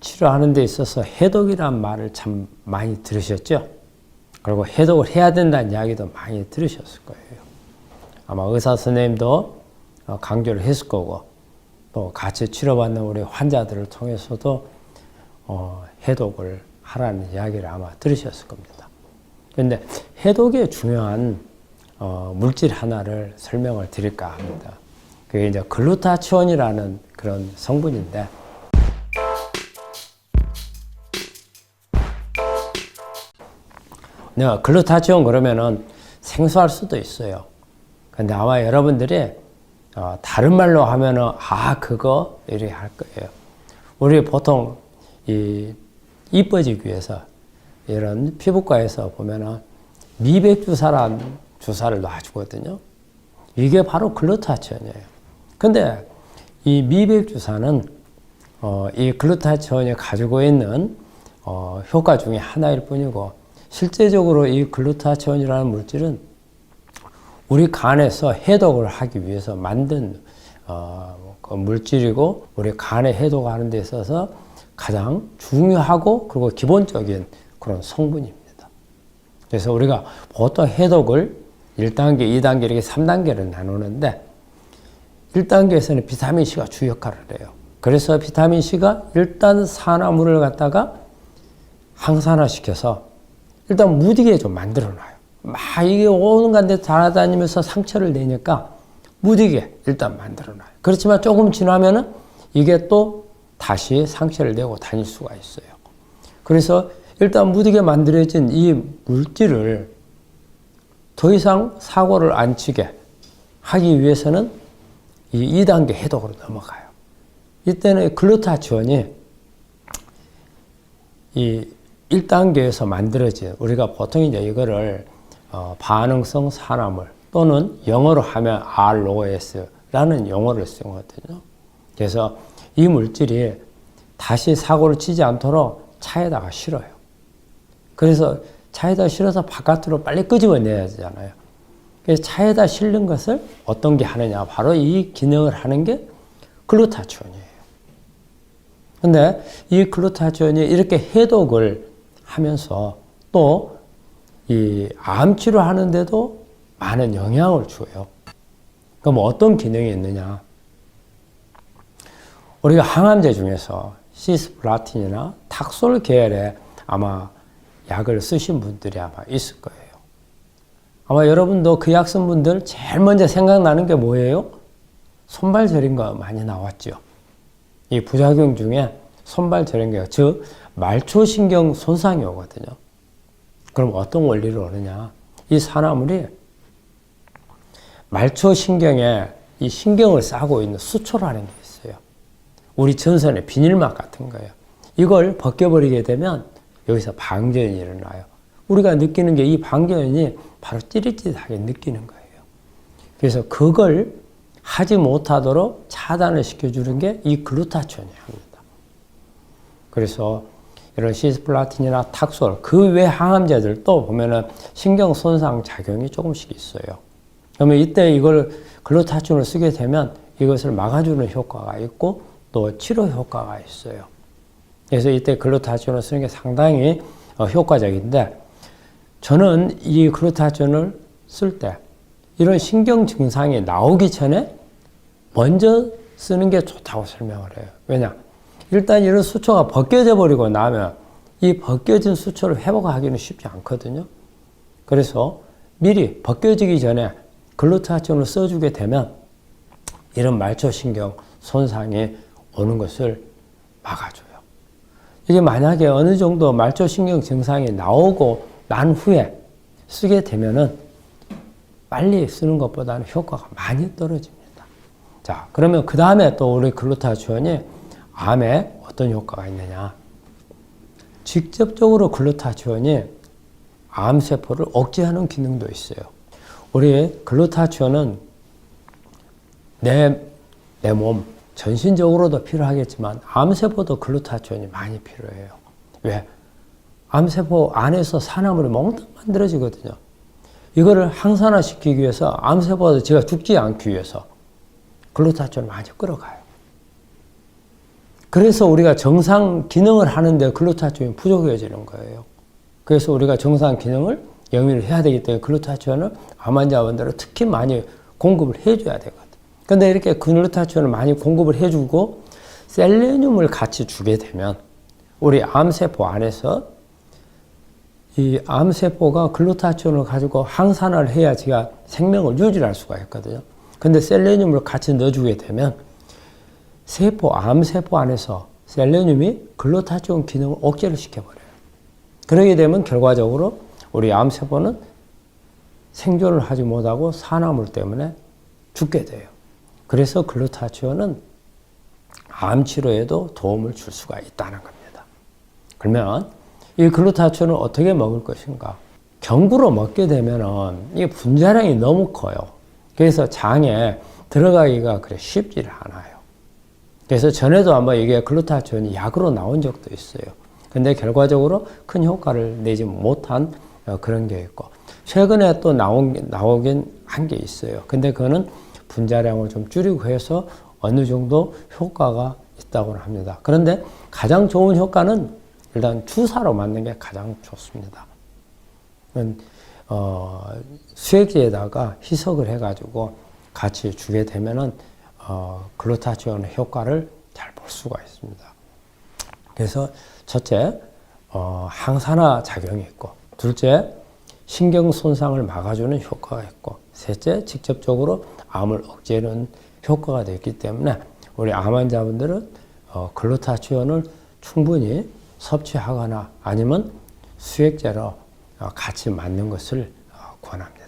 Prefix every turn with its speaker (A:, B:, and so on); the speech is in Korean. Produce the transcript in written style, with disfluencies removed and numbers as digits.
A: 치료하는 데 있어서 해독이란 말을 참 많이 들으셨죠? 그리고 해독을 해야 된다는 이야기도 많이 들으셨을 거예요. 아마 의사 선생님도 강조를 했을 거고, 또 같이 치료받는 우리 환자들을 통해서도 해독을 하라는 이야기를 아마 들으셨을 겁니다. 그런데 해독에 중요한 물질 하나를 설명을 드릴까 합니다. 그게 이제 글루타치온이라는 그런 성분인데, 내가 글루타치온 그러면은 생소할 수도 있어요. 근데 아마 여러분들이 다른 말로 하면은 그거 이렇게 할 거예요. 우리 보통 이뻐지기 위해서 이런 피부과에서 보면은 미백 주사란 주사를 놔주거든요. 이게 바로 글루타치온이에요. 근데 이 미백 주사는 이 글루타치온이 가지고 있는 효과 중에 하나일 뿐이고, 실제적으로 이 글루타치온이라는 물질은 우리 간에서 해독을 하기 위해서 만든 그 물질이고, 우리 간에 해독하는 데 있어서 가장 중요하고 그리고 기본적인 그런 성분입니다. 그래서 우리가 보통 해독을 1단계, 2단계 이렇게 3단계를 나누는데, 1단계에서는 비타민C가 주 역할을 해요. 그래서 비타민C가 일단 산화물을 갖다가 항산화시켜서 일단 무디게 좀 만들어놔요. 막 이게 온갖 데 달아다니면서 상처를 내니까 무디게 일단 만들어놔요. 그렇지만 조금 지나면은 이게 또 다시 상처를 내고 다닐 수가 있어요. 그래서 일단 무디게 만들어진 이 물질을 더 이상 사고를 안 치게 하기 위해서는 이 2단계 해독으로 넘어가요. 이때는 글루타치온이 이 1단계에서 만들어진, 우리가 보통 이제 이거를 반응성 산화물 또는 영어로 하면 ROS라는 용어를 쓰거든요. 그래서 이 물질이 다시 사고를 치지 않도록 차에다가 실어요. 그래서 차에다 실어서 바깥으로 빨리 끄집어내야 되잖아요. 그래서 차에다 실는 것을 어떤 게 하느냐, 바로 이 기능을 하는 게 글루타치온이에요. 근데 이 글루타치온이 이렇게 해독을 하면서 또 이 암 치료하는데도 많은 영향을 줘요. 그럼 어떤 기능이 있느냐? 우리가 항암제 중에서 시스플라틴이나 탁솔 계열의 아마 약을 쓰신 분들이 아마 있을 거예요. 아마 여러분도 그 약 쓴 분들 제일 먼저 생각나는 게 뭐예요? 손발 저린 거 많이 나왔죠. 이 부작용 중에 손발 저린 거, 즉 말초신경 손상이 오거든요. 그럼 어떤 원리로 오느냐? 이 산화물이 말초신경에 이 신경을 싸고 있는 수초라는 게 있어요. 우리 전선의 비닐막 같은 거예요. 이걸 벗겨버리게 되면 여기서 방전이 일어나요. 우리가 느끼는 게 이 방전이 바로 찌릿찌릿하게 느끼는 거예요. 그래서 그걸 하지 못하도록 차단을 시켜주는 게 이 글루타치온이 합니다. 그래서 이런 시스플라틴이나 탁솔, 그 외 항암제들도 보면은 신경 손상 작용이 조금씩 있어요. 그러면 이때 이걸 글루타치온을 쓰게 되면 이것을 막아주는 효과가 있고 또 치료 효과가 있어요. 그래서 이때 글루타치온을 쓰는 게 상당히 효과적인데, 저는 이 글루타치온을 쓸 때 이런 신경 증상이 나오기 전에 먼저 쓰는 게 좋다고 설명을 해요. 왜냐? 일단 이런 수초가 벗겨져 버리고 나면 이 벗겨진 수초를 회복하기는 쉽지 않거든요. 그래서 미리 벗겨지기 전에 글루타치온을 써주게 되면 이런 말초신경 손상이 오는 것을 막아줘요. 이게 만약에 어느 정도 말초신경 증상이 나오고 난 후에 쓰게 되면은 빨리 쓰는 것보다는 효과가 많이 떨어집니다. 자, 그러면 그 다음에 또 우리 글루타치온이 암에 어떤 효과가 있느냐? 직접적으로 글루타치온이 암세포를 억제하는 기능도 있어요. 우리 글루타치온은 내 몸, 전신적으로도 필요하겠지만 암세포도 글루타치온이 많이 필요해요. 왜? 암세포 안에서 산화물이 몽땅 만들어지거든요. 이거를 항산화시키기 위해서 암세포도 제가 죽지 않기 위해서 글루타치온을 많이 끌어가요. 그래서 우리가 정상 기능을 하는데 글루타치온이 부족해지는 거예요. 그래서 우리가 정상 기능을 영위를 해야 되기 때문에 글루타치온을 암 환자분들은 특히 많이 공급을 해줘야 되거든. 근데 이렇게 글루타치온을 많이 공급을 해주고 셀레늄을 같이 주게 되면 우리 암세포 안에서 이 암세포가 글루타치온을 가지고 항산화를 해야 지가 생명을 유지할 수가 있거든요. 근데 셀레늄을 같이 넣어주게 되면 암세포 안에서 셀레늄이 글루타치온 기능을 억제를 시켜버려요. 그러게 되면 결과적으로 우리 암세포는 생존을 하지 못하고 산화물 때문에 죽게 돼요. 그래서 글루타치온은 암 치료에도 도움을 줄 수가 있다는 겁니다. 그러면 이 글루타치온을 어떻게 먹을 것인가? 경구로 먹게 되면은 이 분자량이 너무 커요. 그래서 장에 들어가기가 그래 쉽지를 않아요. 그래서 전에도 한번 이게 글루타치온이 약으로 나온 적도 있어요. 근데 결과적으로 큰 효과를 내지 못한 그런 게 있고, 최근에 또 나오긴 한 게 있어요. 근데 그거는 분자량을 좀 줄이고 해서 어느 정도 효과가 있다고 합니다. 그런데 가장 좋은 효과는 일단 주사로 맞는 게 가장 좋습니다. 수액제에다가 희석을 해가지고 같이 주게 되면은 글루타치온의 효과를 잘 볼 수가 있습니다. 그래서 첫째, 항산화 작용이 있고, 둘째, 신경 손상을 막아주는 효과가 있고, 셋째, 직접적으로 암을 억제하는 효과가 되기 때문에 우리 암 환자분들은 글루타치온을 충분히 섭취하거나 아니면 수액제로 같이 맞는 것을 권합니다.